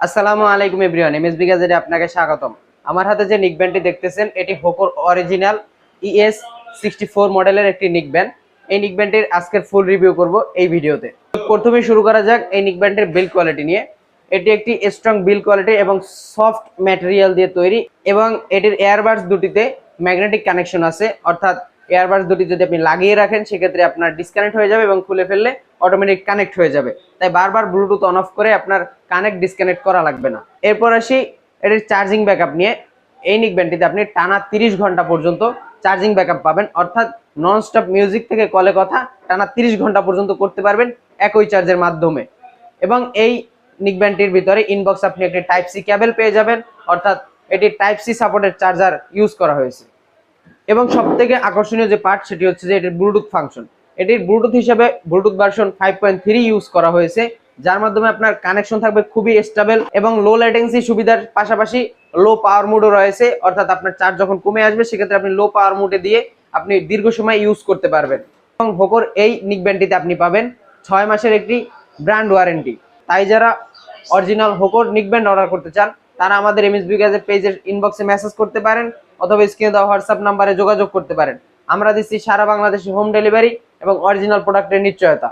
আসসালামু আলাইকুম everyone, MSB গ্যাজেটে আপনাকে স্বাগতম। আমার হাতে যে নিকব্যান্ডটি দেখতেছেন এটি হোকোর অরিজিনাল ES64 মডেলের একটি নিকব্যান্ড। এই নিকব্যান্ডটির আজকের ফুল রিভিউ করব এই ভিডিওতে। প্রথমে শুরু করা যাক এই নিকব্যান্ডের বিল্ড কোয়ালিটি নিয়ে। এটি একটি স্ট্রং বিল্ড কোয়ালিটি এবং সফট ম্যাটেরিয়াল দিয়ে তৈরি এবং এটির এয়ারবাডস দুটিতে ম্যাগনেটিক কানেকশন আছে, অর্থাৎ এয়ারবাডস দুটি যদি আপনি লাগিয়ে রাখেন সেক্ষেত্রে আপনার ডিসকানেক্ট হয়ে যাবে এবং খুলে ফেললে অটোমেটিক কানেক্ট হয়ে যাবে, তাই বারবার ব্লুটুথ অন অফ করে আপনার কানেক্ট ডিসকানেক্ট করা লাগবে না। এরপর আসি এটির চার্জিং ব্যাকআপ নিয়ে। এই নিকব্যান্ডটিতে আপনি টানা 30 ঘন্টা পর্যন্ত চার্জিং ব্যাকআপ পাবেন, অর্থাৎ নন স্টপ মিউজিক থেকে কলে কথা টানা 30 ঘন্টা পর্যন্ত করতে পারবেন একই চার্জের মাধ্যমে। এবং এই নিকব্যান্ডটির ভিতরে ইনবক্স আপনি একটি টাইপ সি কেবল পেয়ে যাবেন, অর্থাৎ এটি type C supported charger use করা হয়েছে। এবং সবথেকে আকর্ষণীয় যে পার্ট সেটি হচ্ছে যে এটির ব্লুটুথ ফাংশন। এটির ব্লুটুথ হিসেবে ব্লুটুথ ভার্সন 5.3 ইউজ করা হয়েছে, যার মাধ্যমে আপনার কানেকশন থাকবে খুবই স্টেবল এবং লো ল্যাটেন্সি সুবিধার পাশাপাশি লো পাওয়ার মোডও রয়েছে, অর্থাৎ আপনার চার্জ যখন কমে আসবে সেক্ষেত্রে আপনি লো পাওয়ার মোডে দিয়ে আপনি দীর্ঘ সময় ইউজ করতে পারবেন। এবং হোকোর এই নিকব্যান্ডটিতে আপনি পাবেন 6 মাসের একটি ব্র্যান্ড ওয়ারেন্টি। তাই যারা অরিজিনাল হোকোর নিকব্যান্ড অর্ডার করতে চান তারা আমাদের এমএসবি গ্যাজেট পেজের ইনবক্সে মেসেজ করতে পারেন অথবা স্ক্রিনে দেওয়া হোয়াটসঅ্যাপ নাম্বারে যোগাযোগ করতে পারেন। আমরা দিচ্ছি সারা বাংলাদেশে হোম ডেলিভারি এবং অরিজিনাল প্রোডাক্টের নিশ্চয়তা।